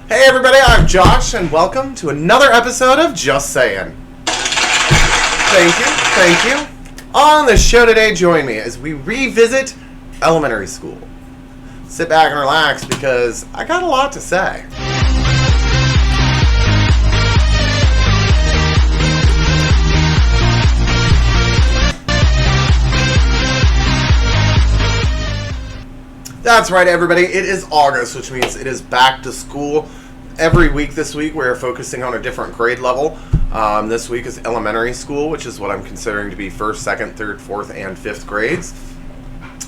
Hey everybody, I'm Josh, and welcome to another episode of Just Sayin. Thank you. On the show today, join me as we revisit elementary school. Sit back and relax because I got a lot to say. That's right, everybody. It is August, which means it is back to school. Every week this week, we're focusing on a different grade level. This week is elementary school, which is what I'm considering to be first, second, third, fourth, and fifth grades.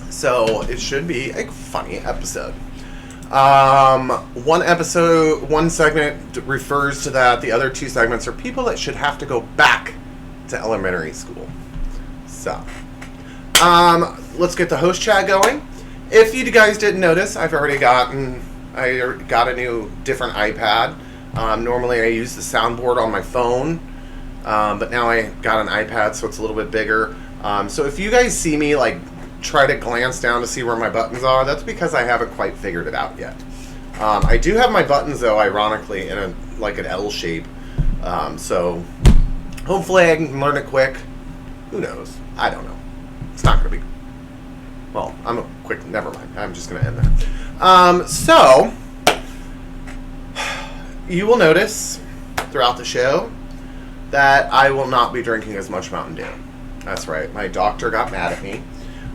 So it should be a funny episode. One segment refers to that. The other two segments are people that should have to go back to elementary school. So, let's get the host chat going. If you guys didn't notice, I got a new different iPad. Normally I use the Soundboard on my phone, but now I got an iPad, so it's a little bit bigger. So if you guys see me like try to glance down to see where my buttons are, that's because I haven't quite figured it out yet. I do have my buttons though, ironically, in an L shape. So hopefully I can learn it quick. Who knows? I don't know. It's not going to be. Well, never mind. I'm just going to end there. So, you will notice throughout the show that I will not be drinking as much Mountain Dew. That's right. My doctor got mad at me.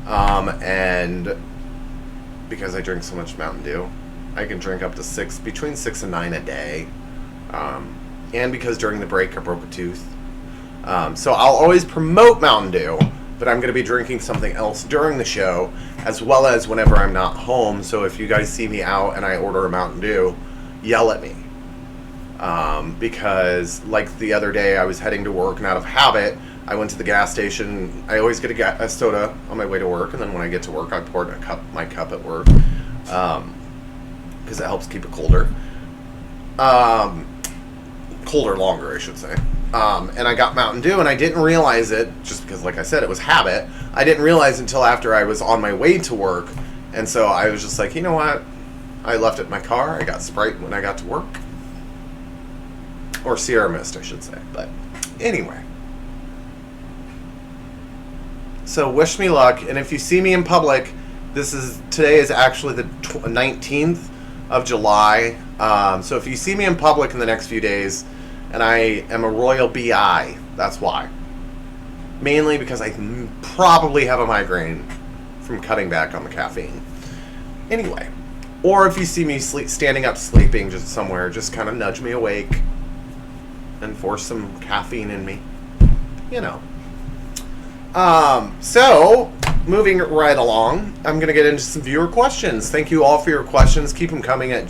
And because I drink so much Mountain Dew, I can drink up to between 6 and 9 a day. And because during the break I broke a tooth. So I'll always promote Mountain Dew, but I'm going to be drinking something else during the show, as well as whenever I'm not home. So if you guys see me out and I order a Mountain Dew, yell at me. Because like the other day, I was heading to work, and out of habit, I went to the gas station. I always get a soda on my way to work, and then when I get to work, I pour it in my cup at work, because it helps keep it colder. Colder longer, I should say. And I got Mountain Dew, and I didn't realize it, just because, like I said, it was habit. I didn't realize until after I was on my way to work, and so I was just like, you know what? I left it in my car. I got Sprite when I got to work. Or Sierra Mist, I should say. But anyway. So wish me luck, and if you see me in public, today is actually the 19th of July. So if you see me in public in the next few days, and I am a royal BI, that's why. Mainly because I probably have a migraine from cutting back on the caffeine. Anyway. Or if you see me standing up sleeping just somewhere, just kind of nudge me awake and force some caffeine in me. You know. So, moving right along, I'm going to get into some viewer questions. Thank you all for your questions. Keep them coming at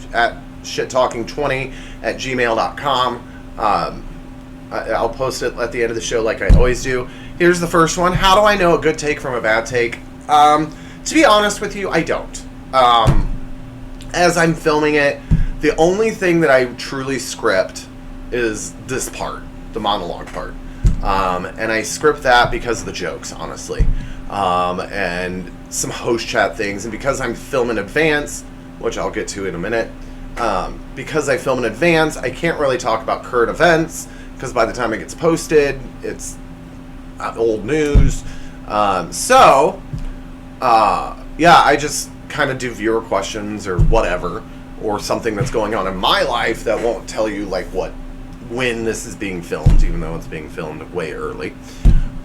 shittalking20@gmail.com. I'll post it at the end of the show like I always do. Here's the first one. How do I know a good take from a bad take? To be honest with you, I don't. As I'm filming it, the only thing that I truly script is this part, the monologue part. And I script that because of the jokes, honestly. And some host chat things. And because I'm filming in advance, which I'll get to in a minute, because I film in advance, I can't really talk about current events, because by the time it gets posted, it's old news. I just kind of do viewer questions or whatever, or something that's going on in my life that won't tell you when this is being filmed, even though it's being filmed way early.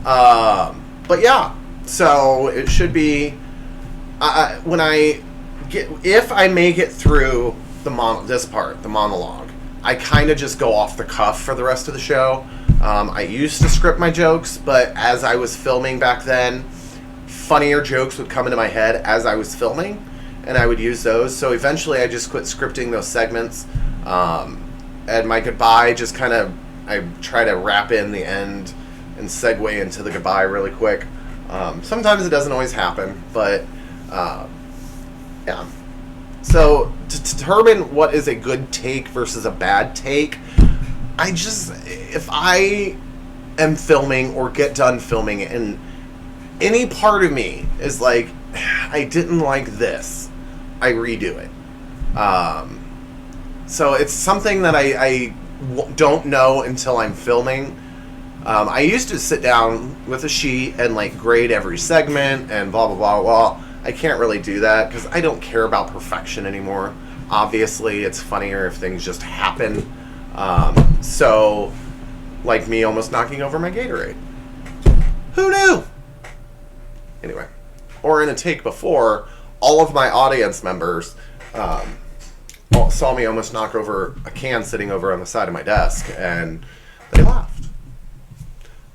But yeah, so it should be if I make it through this part, the monologue, I kind of just go off the cuff for the rest of the show. I used to script my jokes, but as I was filming back then, funnier jokes would come into my head as I was filming, and I would use those. So eventually I just quit scripting those segments. And my goodbye, just I try to wrap in the end and segue into the goodbye really quick. Sometimes it doesn't always happen, but yeah. So to determine what is a good take versus a bad take, if I am filming or get done filming and any part of me is like, I didn't like this, I redo it. So it's something that I don't know until I'm filming. I used to sit down with a sheet and like grade every segment and blah, blah, blah, blah. I can't really do that because I don't care about perfection anymore. Obviously, it's funnier if things just happen. So, like me almost knocking over my Gatorade. Who knew? Anyway. Or in a take before, all of my audience members saw me almost knock over a can sitting over on the side of my desk, and they laughed.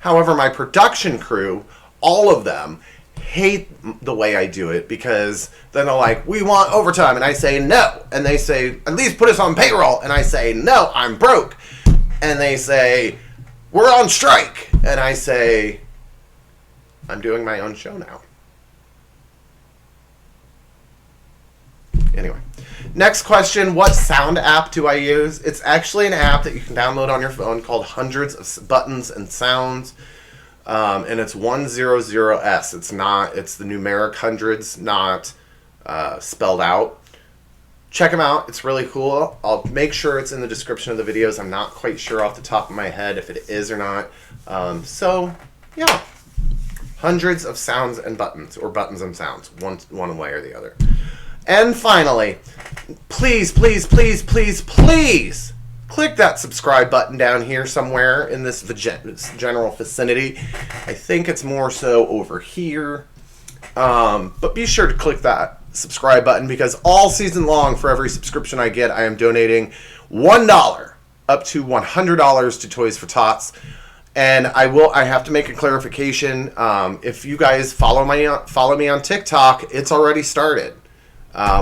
However, my production crew, all of them, hate the way I do it because then they're like, we want overtime, and I say no, and they say, at least put us on payroll, and I say, no, I'm broke, and they say, we're on strike, and I say, I'm doing my own show now. Anyway, next question, what sound app do I use? It's actually an app that you can download on your phone called Hundreds of Buttons and Sounds, and it's 100S. It's the numeric hundreds, not spelled out. Check them out. It's really cool. I'll make sure it's in the description of the videos. I'm not quite sure off the top of my head if it is or not. So, yeah. Hundreds of sounds and buttons, or buttons and sounds, one way or the other. And finally, please, please, please, please, please click that subscribe button down here somewhere in this general vicinity. I think it's more so over here. But be sure to click that subscribe button because all season long, for every subscription I get, I am donating $1 up to $100 to Toys for Tots. And I have to make a clarification. If you guys follow me on TikTok, it's already started.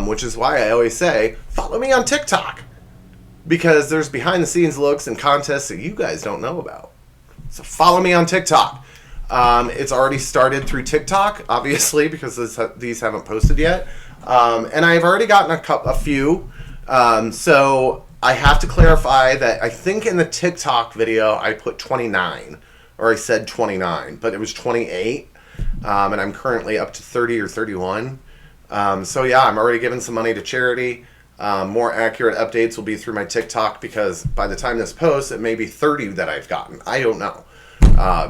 Which is why I always say, follow me on TikTok. Because there's behind the scenes looks and contests that you guys don't know about. So follow me on TikTok. It's already started through TikTok, obviously, because these haven't posted yet. And I've already gotten a few. So I have to clarify that I think in the TikTok video I put 29. Or I said 29, but it was 28. And I'm currently up to 30 or 31. So yeah, I'm already giving some money to charity. More accurate updates will be through my TikTok because by the time this posts, it may be 30 that I've gotten. I don't know.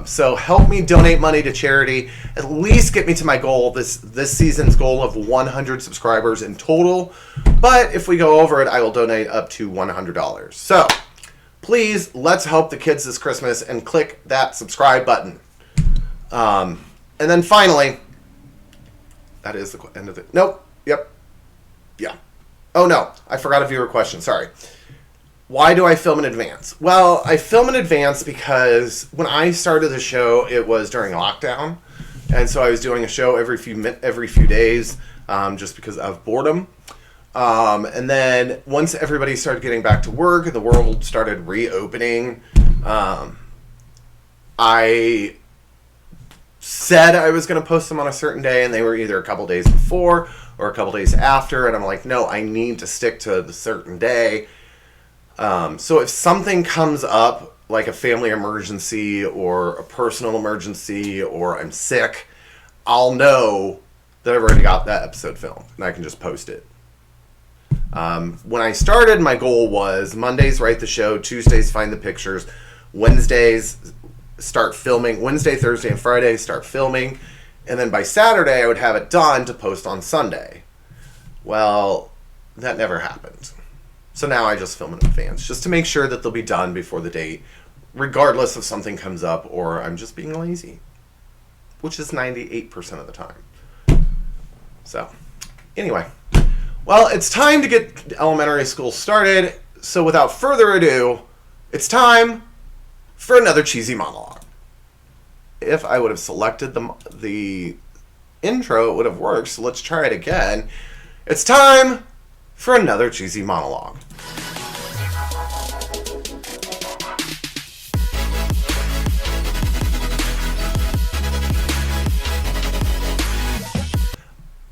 So help me donate money to charity. At least get me to my goal, this season's goal of 100 subscribers in total. But if we go over it, I will donate up to $100. So please, let's help the kids this Christmas and click that subscribe button. And then finally, that is the end of it. Nope. Yep. Yeah. Oh, no. I forgot a viewer question. Sorry. Why do I film in advance? Well, I film in advance because when I started the show, it was during lockdown. And so I was doing a show every few days just because of boredom. And then once everybody started getting back to work and the world started reopening, I said I was going to post them on a certain day, and they were either a couple days before or a couple days after, and I'm like, no, I need to stick to the certain day. So if something comes up, like a family emergency or a personal emergency or I'm sick, I'll know that I've already got that episode filmed, and I can just post it. When I started, my goal was Mondays write the show, Tuesdays find the pictures, Wednesdays start filming, Wednesday, Thursday, and Friday start filming, and then by Saturday I would have it done to post on Sunday. Well, that never happened. So now I just film in advance, just to make sure that they'll be done before the date, regardless if something comes up or I'm just being lazy, which is 98% of the time. So, anyway. Well, it's time to get elementary school started, so without further ado, it's time for another cheesy monologue. If I would have selected the intro, it would have worked, so let's try it again. It's time for another cheesy monologue.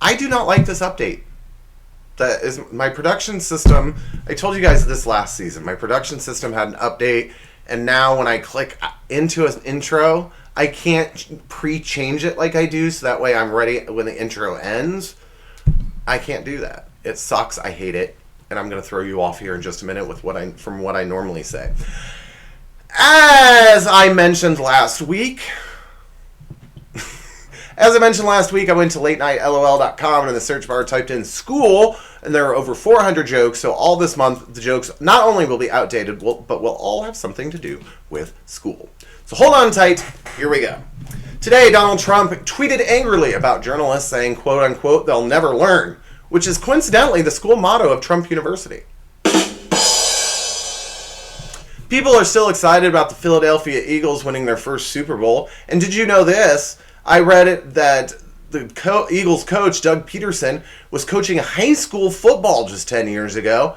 I do not like this update. That is my production system. I told you guys this last season. My production system had an update, and now when I click into an intro, I can't pre-change it like I do, so that way I'm ready when the intro ends. I can't do that. It sucks. I hate it. and I'm going to throw you off here in just a minute with what I normally say. As I mentioned last week, I went to latenightLOL.com and in the search bar typed in school, and there are over 400 jokes. So all this month, the jokes not only will be outdated, but will all have something to do with school. So hold on tight. Here we go. Today, Donald Trump tweeted angrily about journalists saying, quote unquote, they'll never learn, which is coincidentally the school motto of Trump University. People are still excited about the Philadelphia Eagles winning their first Super Bowl. And did you know this? I read it that the Eagles coach, Doug Peterson, was coaching high school football just 10 years ago.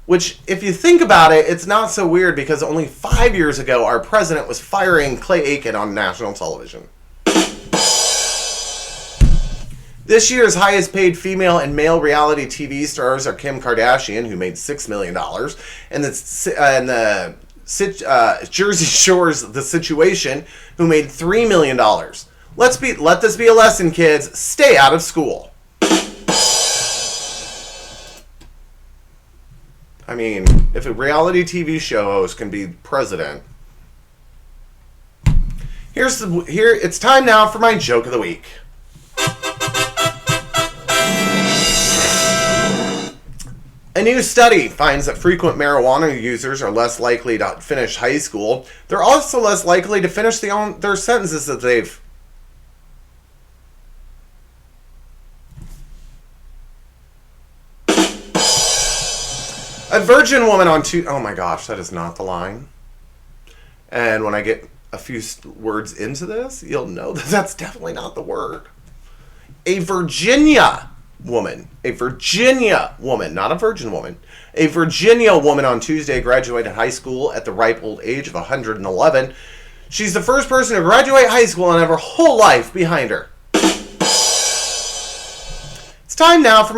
Which, if you think about it, it's not so weird because only 5 years ago, our president was firing Clay Aiken on national television. This year's highest paid female and male reality TV stars are Kim Kardashian, who made $6 million, and the Jersey Shore's The Situation, who made $3 million. Let this be a lesson, kids. Stay out of school. I mean, if a reality TV show host can be president. It's time now for my joke of the week. A new study finds that frequent marijuana users are less likely to finish high school. They're also less likely to finish their sentences that they've... A virgin woman on two... Oh my gosh, that is not the line. And when I get a few words into this, you'll know that that's definitely not the word. A Virginia woman, not a virgin woman. A Virginia woman on Tuesday graduated high school at the ripe old age of 111. She's the first person to graduate high school and have her whole life behind her. It's time now for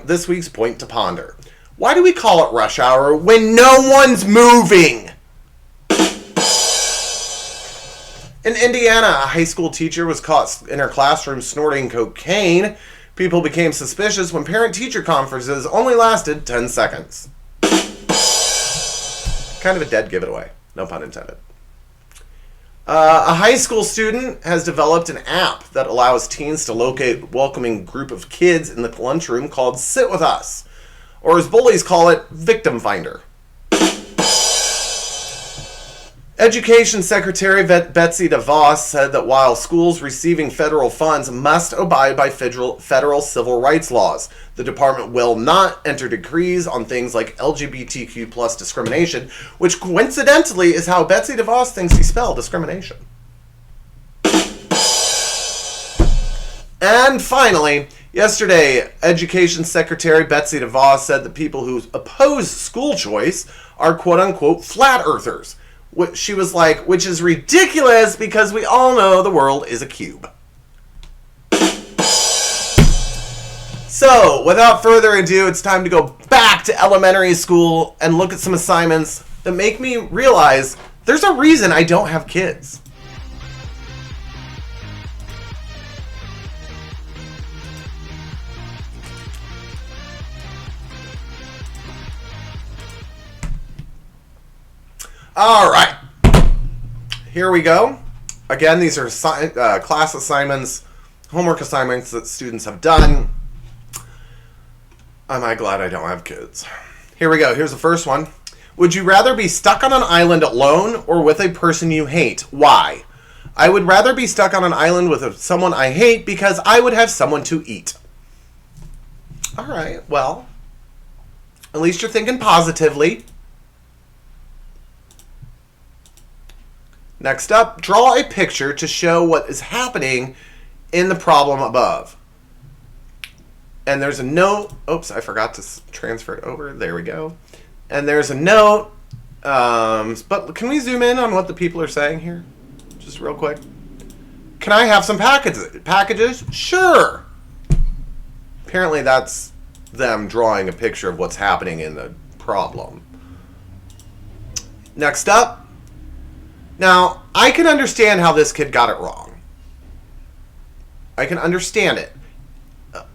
this week's point to ponder. Why do we call it rush hour when no one's moving? In Indiana, a high school teacher was caught in her classroom snorting cocaine. People became suspicious when parent-teacher conferences only lasted 10 seconds. Kind of a dead giveaway, no pun intended. A high school student has developed an app that allows teens to locate a welcoming group of kids in the lunchroom called Sit With Us. Or as bullies call it, Victim Finder. Education Secretary Betsy DeVos said that while schools receiving federal funds must abide by federal civil rights laws, the department will not enter decrees on things like LGBTQ plus discrimination, which coincidentally is how Betsy DeVos thinks you spell discrimination. And finally, yesterday, Education Secretary Betsy DeVos said that people who oppose school choice are quote-unquote flat earthers. She was like, which is ridiculous because we all know the world is a cube. So, without further ado, it's time to go back to elementary school and look at some assignments that make me realize there's a reason I don't have kids. All right, here we go. Again, these are class assignments, homework assignments that students have done. Am I glad I don't have kids? Here we go. Here's the first one. Would you rather be stuck on an island alone or with a person you hate? Why? I would rather be stuck on an island with someone I hate because I would have someone to eat. All right, well, at least you're thinking positively. Next up, draw a picture to show what is happening in the problem above. And there's a note. Oops, I forgot to transfer it over. There we go. And there's a note. But can we zoom in on what the people are saying here? Just real quick. Can I have some packages? Sure. Apparently that's them drawing a picture of what's happening in the problem. Next up. Now, I can understand how this kid got it wrong. I can understand it.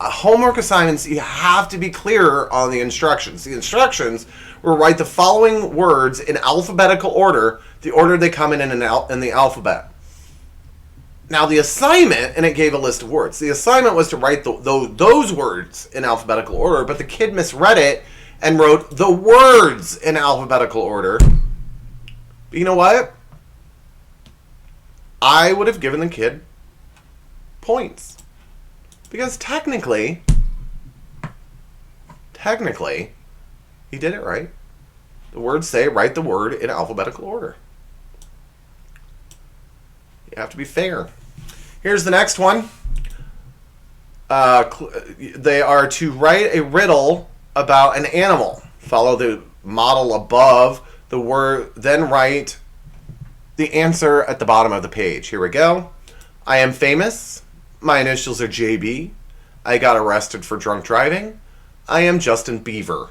homework assignments, you have to be clear on the instructions. The instructions were write the following words in alphabetical order, the order they come in the alphabet. Now the assignment, and it gave a list of words. The assignment was to write those words in alphabetical order, but the kid misread it and wrote the words in alphabetical order. But you know what? I would have given the kid points. Because technically, he did it right. The words say write the word in alphabetical order. You have to be fair. Here's the next one. They are to write a riddle about an animal. Follow the model above the word, then write the answer at the bottom of the page. Here we go. I am famous. My initials are JB. I got arrested for drunk driving. I am Justin Bieber.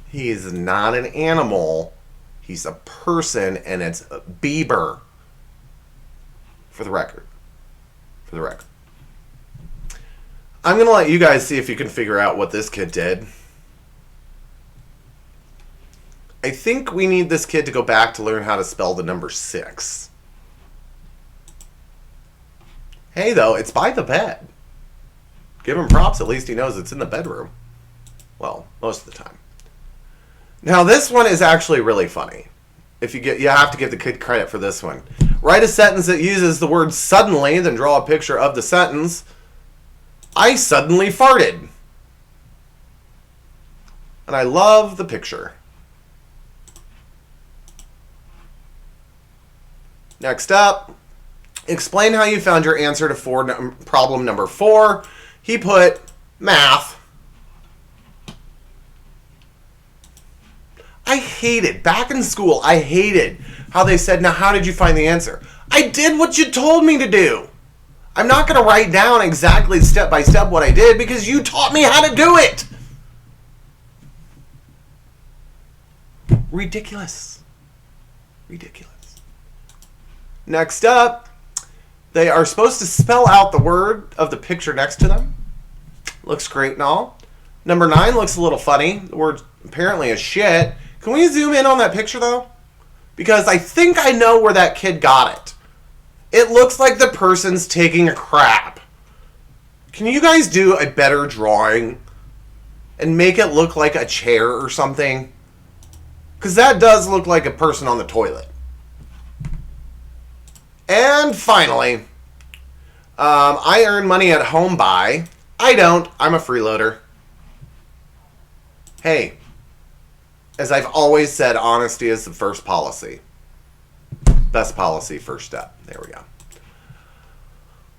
He is not an animal. He's a person, and it's Bieber. For the record. I'm going to let you guys see if you can figure out what this kid did. I think we need this kid to go back to learn how to spell the number 6. Hey, though, it's by the bed. Give him props. At least he knows it's in the bedroom. Well, most of the time. Now, this one is actually really funny. You have to give the kid credit for this one. Write a sentence that uses the word suddenly, then draw a picture of the sentence. I suddenly farted. And I love the picture. Next up, explain how you found your answer to problem number 4. He put math. Back in school, I hated how they said, now how did you find the answer? I did what you told me to do. I'm not going to write down exactly step by step what I did because you taught me how to do it. Ridiculous. Next up, they are supposed to spell out the word of the picture next to them. Looks great and all. Number 9 looks a little funny. The word apparently is shit. Can we zoom in on that picture, though? Because I think I know where that kid got it. It looks like the person's taking a crap. Can you guys do a better drawing and make it look like a chair or something? Because that does look like a person on the toilet. And finally, I earn money at home by... I don't. I'm a freeloader. Hey, as I've always said, honesty is the first policy. Best policy, first step. There we go.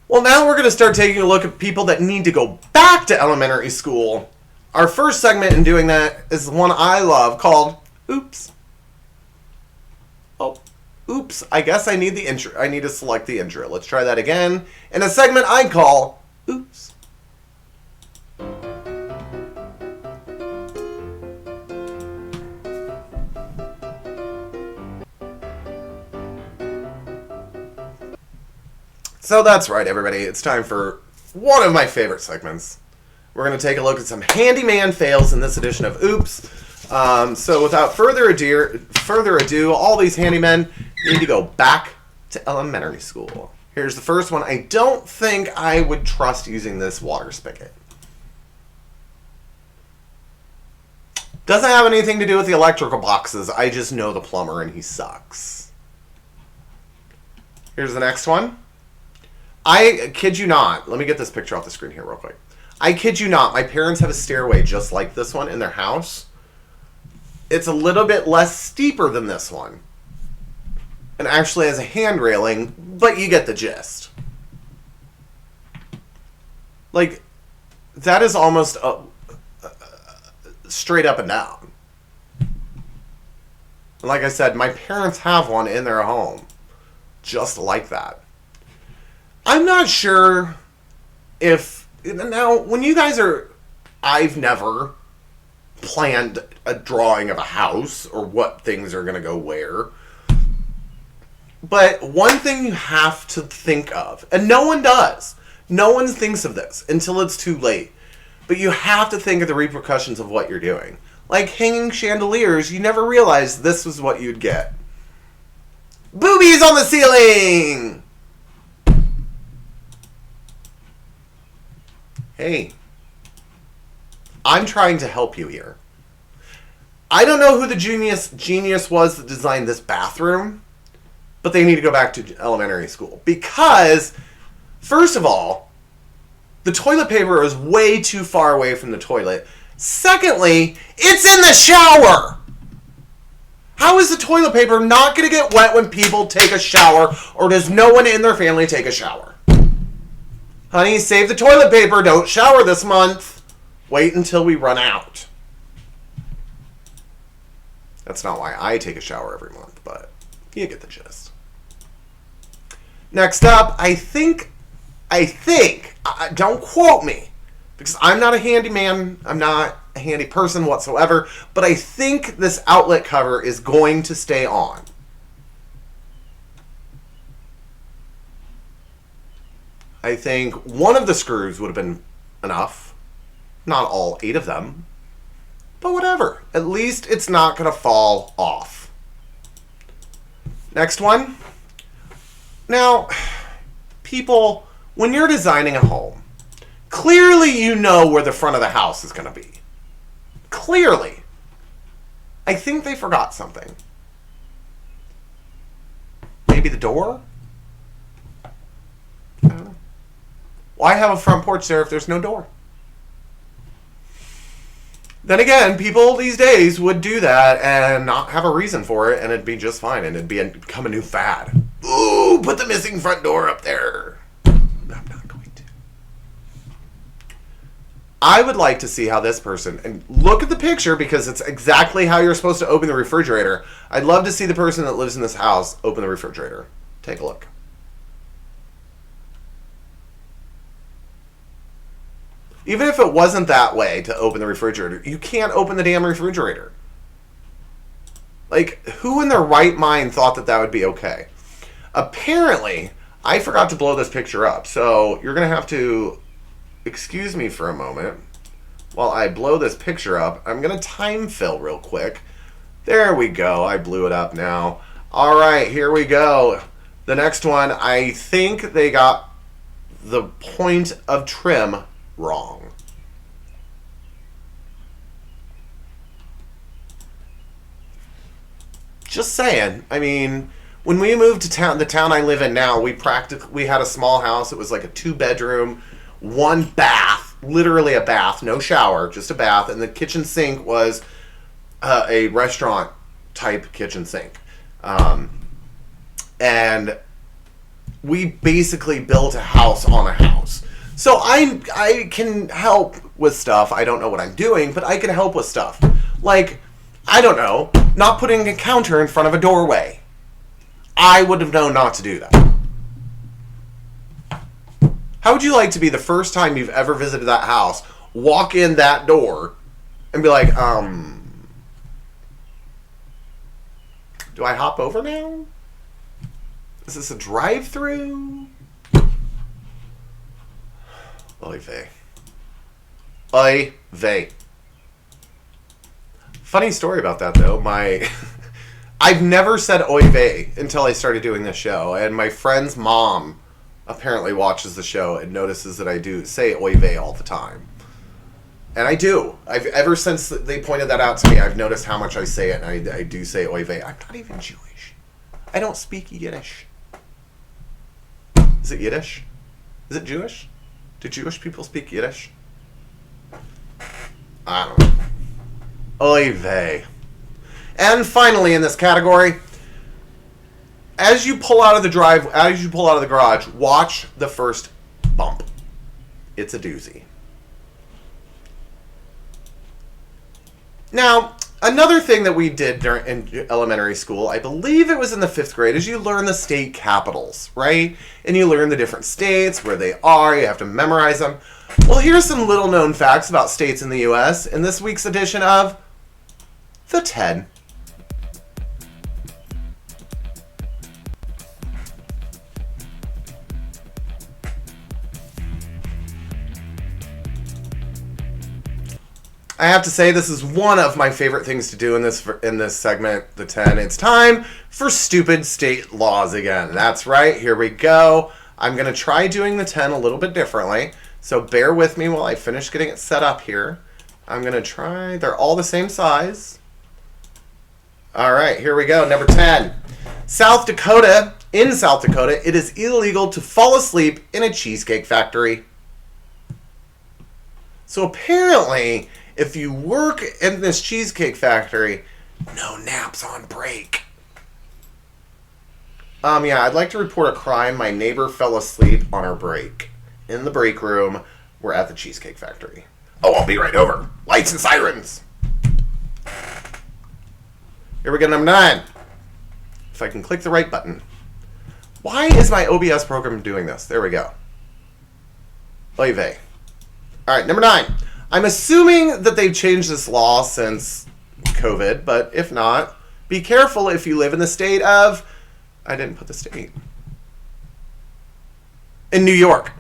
Well, now we're going to start taking a look at people that need to go back to elementary school. Our first segment in doing that is the one I love called Oops. Oh, oops. I guess I need the intro. I need to select the intro. Let's try that again. In a segment I call Oops. So that's right, everybody. It's time for one of my favorite segments. We're going to take a look at some handyman fails in this edition of Oops. So without further ado, all these handymen need to go back to elementary school. Here's the first one. I don't think I would trust using this water spigot. Doesn't have anything to do with the electrical boxes. I just know the plumber and he sucks. Here's the next one. I kid you not. Let me get this picture off the screen here real quick. I kid you not. My parents have a stairway just like this one in their house. It's a little bit less steeper than this one. And actually has a hand railing, but you get the gist. Like, that is almost straight up and down. And like I said, my parents have one in their home. Just like that. I'm not sure if... Now, when you guys are... I've never planned a drawing of a house or what things are going to go where. But one thing you have to think of, and no one does. No one thinks of this until it's too late. But you have to think of the repercussions of what you're doing. Like hanging chandeliers, you never realized this was what you'd get. Boobies on the ceiling! Hey, I'm trying to help you here. I don't know who the genius was that designed this bathroom, but they need to go back to elementary school. Because, first of all, the toilet paper is way too far away from the toilet. Secondly, it's in the shower! How is the toilet paper not going to get wet when people take a shower, or does no one in their family take a shower? Honey, save the toilet paper. Don't shower this month. Wait until we run out. That's not why I take a shower every month, but you get the gist. Next up, I think, don't quote me, because I'm not a handyman, I'm not a handy person whatsoever, but I think this outlet cover is going to stay on. I think one of the screws would have been enough. Not all 8 of them. But whatever. At least it's not going to fall off. Next one. Now, people, when you're designing a home, clearly you know where the front of the house is going to be. Clearly. I think they forgot something. Maybe the door? I don't know. Why have a front porch there if there's no door? Then again, people these days would do that and not have a reason for it, and it'd be just fine, and it'd become a new fad. Ooh, put the missing front door up there. I'm not going to. I would like to see how this person, and look at the picture because it's exactly how you're supposed to open the refrigerator. I'd love to see the person that lives in this house open the refrigerator. Take a look. Even if it wasn't that way to open the refrigerator, you can't open the damn refrigerator. Like, who in their right mind thought that that would be okay? Apparently, I forgot to blow this picture up, so you're going to have to excuse me for a moment while I blow this picture up. I'm going to time fill real quick. There we go. I blew it up now. All right, here we go. The next one, I think they got the point of trim wrong. Just saying. I mean, when we moved to town, the town I live in now, we had a small house. It was like a 2-bedroom, 1 bath, literally a bath, no shower, just a bath, and the kitchen sink was a restaurant type kitchen sink. And we basically built a house on a house. So I can help with stuff. I don't know what I'm doing, but I can help with stuff. Like, I don't know, not putting a counter in front of a doorway. I would have known not to do that. How would you like to be the first time you've ever visited that house, walk in that door, and be like, do I hop over now? Is this a drive-through? Oy vey. Oy vey. Funny story about that, though. I've never said oy vey until I started doing this show, and my friend's mom apparently watches the show and notices that I do say oy vey all the time. And I do. Ever since they pointed that out to me, I've noticed how much I say it, and I do say oy vey. I'm not even Jewish. I don't speak Yiddish. Is it Yiddish? Is it Jewish? Do Jewish people speak Yiddish? I don't know. Oy vey. And finally in this category, as you pull out of the garage, watch the first bump. It's a doozy. Now, another thing that we did in elementary school, I believe it was in the 5th grade, is you learn the state capitals, right? And you learn the different states, where they are, you have to memorize them. Well, here's some little known facts about states in the U.S. in this week's edition of The 10. I have to say this is one of my favorite things to do in this segment, the 10. It's time for stupid state laws again. That's right. Here we go. I'm going to try doing the 10 a little bit differently. So bear with me while I finish getting it set up here. I'm going to try. They're all the same size. All right, here we go. Number 10. South Dakota. In South Dakota, it is illegal to fall asleep in a cheesecake factory. So apparently, if you work in this cheesecake factory, no naps on break. Yeah, I'd like to report a crime. My neighbor fell asleep on our break. In the break room, we're at the cheesecake factory. Oh, I'll be right over. Lights and sirens. Here we go, number 9. If I can click the right button. Why is my OBS program doing this? There we go. Oy vey. All right, number 9. I'm assuming that they've changed this law since COVID, but if not, be careful if you live in the state of... I didn't put the state. In New York.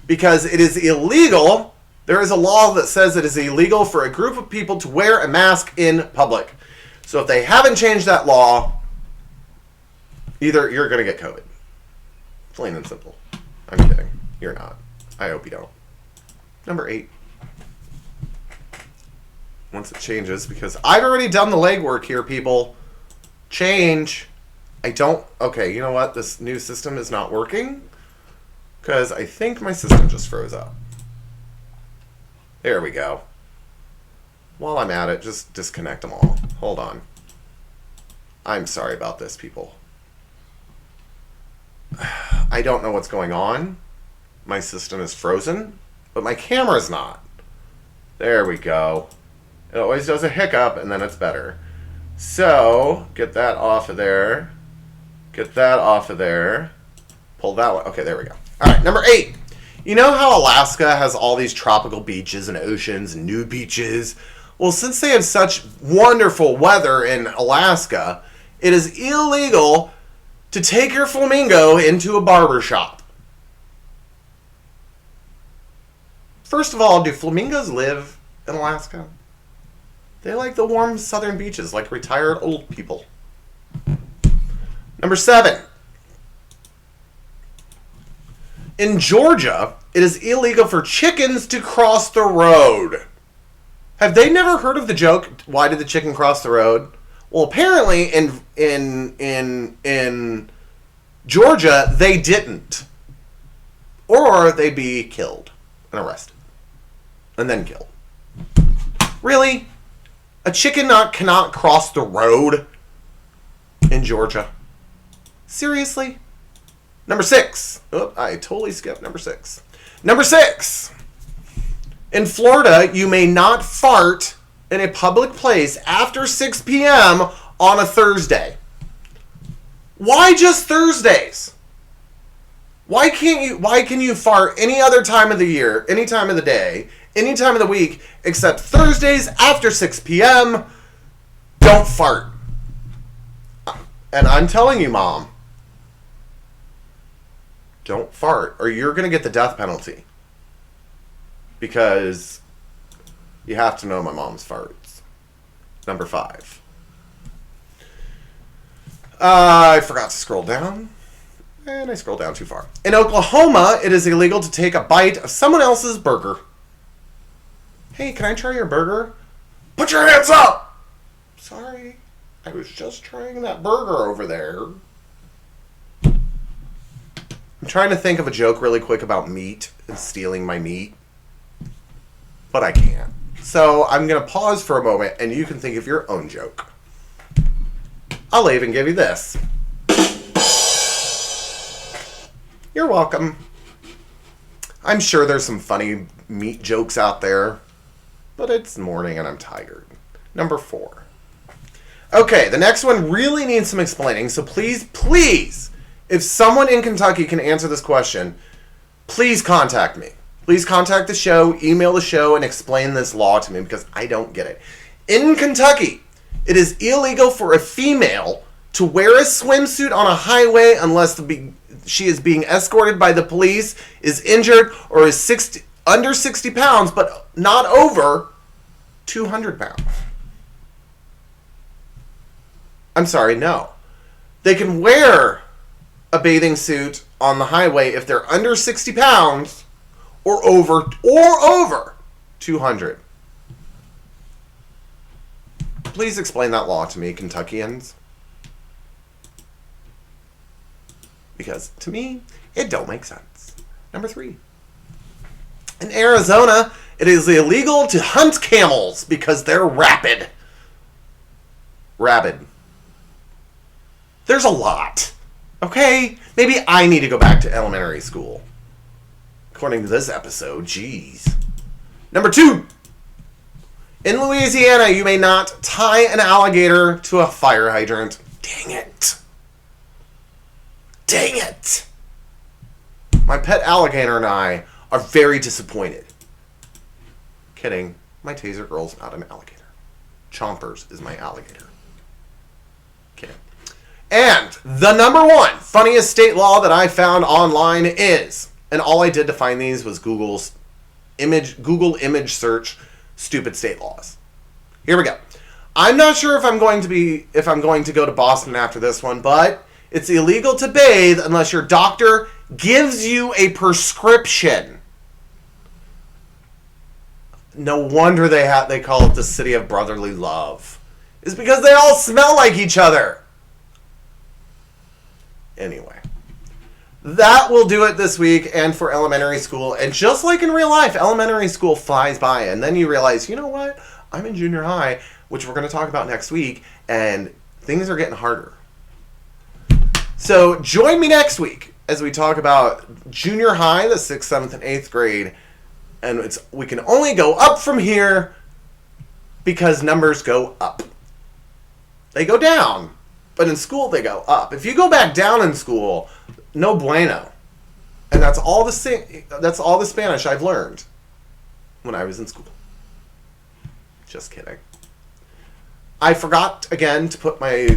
Because it is illegal. There is a law that says it is illegal for a group of people to wear a mask in public. So if they haven't changed that law, either you're going to get COVID. Plain and simple. I'm kidding. You're not. I hope you don't. Number 8. Once it changes, because I've already done the legwork here, people. Change. I don't... Okay, you know what? This new system is not working. Because I think my system just froze up. There we go. While I'm at it, just disconnect them all. Hold on. I'm sorry about this, people. I don't know what's going on. My system is frozen, but my camera's not. There we go. It always does a hiccup, and then it's better. So, get that off of there. Get that off of there. Pull that one. Okay, there we go. All right, number 8. You know how Alaska has all these tropical beaches and oceans and nude beaches? Well, since they have such wonderful weather in Alaska, it is illegal to take your flamingo into a barber shop. First of all, do flamingos live in Alaska? They like the warm southern beaches, like retired old people. Number 7. In Georgia, it is illegal for chickens to cross the road. Have they never heard of the joke, why did the chicken cross the road? Well, apparently in Georgia, they didn't. Or they'd be killed and arrested. And then killed. Really? A chicken cannot cross the road in Georgia? Seriously? Number 6. Oh, I totally skipped number 6. Number 6. In Florida, you may not fart in a public place after 6 p.m. on a Thursday. Why just Thursdays? Why can you fart any other time of the year, any time of the day, any time of the week, except Thursdays after 6 p.m.? Don't fart. And I'm telling you, Mom, don't fart, or you're going to get the death penalty. Because you have to know my mom's farts. Number 5. I forgot to scroll down. And I scrolled down too far. In Oklahoma, it is illegal to take a bite of someone else's burger. Hey, can I try your burger? Put your hands up! Sorry, I was just trying that burger over there. I'm trying to think of a joke really quick about meat and stealing my meat. But I can't. So I'm going to pause for a moment and you can think of your own joke. I'll even give you this. You're welcome. I'm sure there's some funny meat jokes out there, but it's morning and I'm tired. Number 4. Okay, the next one really needs some explaining, so please, if someone in Kentucky can answer this question, please contact me. Please contact the show, email the show, and explain this law to me because I don't get it. In Kentucky, it is illegal for a female to wear a swimsuit on a highway unless she is being escorted by the police, is injured, or is under 60 pounds, but not over, 200 pounds. I'm sorry, no. They can wear a bathing suit on the highway if they're under 60 pounds or over 200. Please explain that law to me, Kentuckians. Because to me, it don't make sense. Number 3. In Arizona, it is illegal to hunt camels because they're rabid. Rabid. There's a lot. Okay? Maybe I need to go back to elementary school. According to this episode, jeez. Number 2. In Louisiana, you may not tie an alligator to a fire hydrant. Dang it. Dang it. My pet alligator and I are very disappointed. Kidding. My taser girl's not an alligator. Chompers is my alligator. Kidding. And the number 1 funniest state law that I found online is, and all I did to find these was Google image search stupid state laws. Here we go. I'm not sure if I'm going to go to Boston after this one, but it's illegal to bathe unless your doctor gives you a prescription. No wonder they call it the city of brotherly love. It's because they all smell like each other. Anyway, that will do it this week and for elementary school. And just like in real life, elementary school flies by, and then you realize, you know what? I'm in junior high, which we're going to talk about next week, and things are getting harder. So join me next week as we talk about junior high, the 6th, 7th, and 8th grade. And we can only go up from here because numbers go up. They go down, but in school they go up. If you go back down in school, no bueno. And that's all the Spanish I've learned when I was in school. Just kidding. I forgot again to put my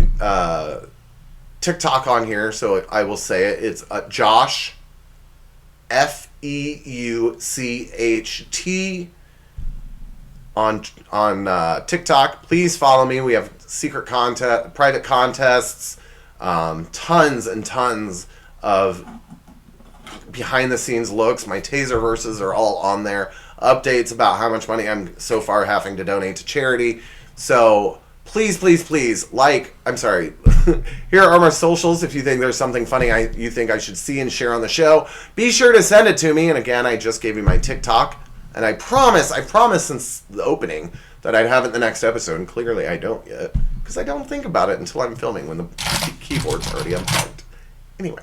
TikTok on here, so I will say it. It's Josh FEUCHT on TikTok. Please follow me. We have secret content, private contests, tons and tons of behind the scenes looks. My taser verses are all on there. Updates about how much money I'm so far having to donate to charity. So please, please, please, here are my socials. If you think there's something funny you think I should see and share on the show, be sure to send it to me. And again, I just gave you my TikTok. And I promise since the opening that I'd have it in the next episode. And clearly I don't yet. Because I don't think about it until I'm filming when the keyboard's already unplugged. Anyway.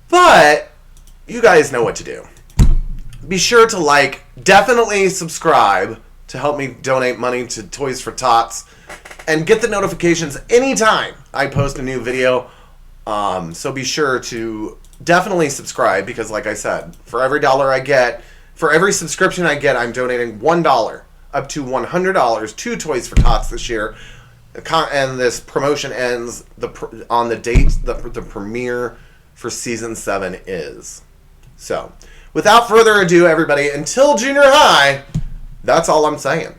But you guys know what to do. Be sure to definitely subscribe to help me donate money to Toys for Tots, and get the notifications anytime I post a new video. So be sure to definitely subscribe, because like I said, for every subscription I get, I'm donating $1 up to $100 to Toys for Tots this year. And this promotion ends on the date the premiere for season 7 is. So, without further ado, everybody, until junior high, that's all I'm saying.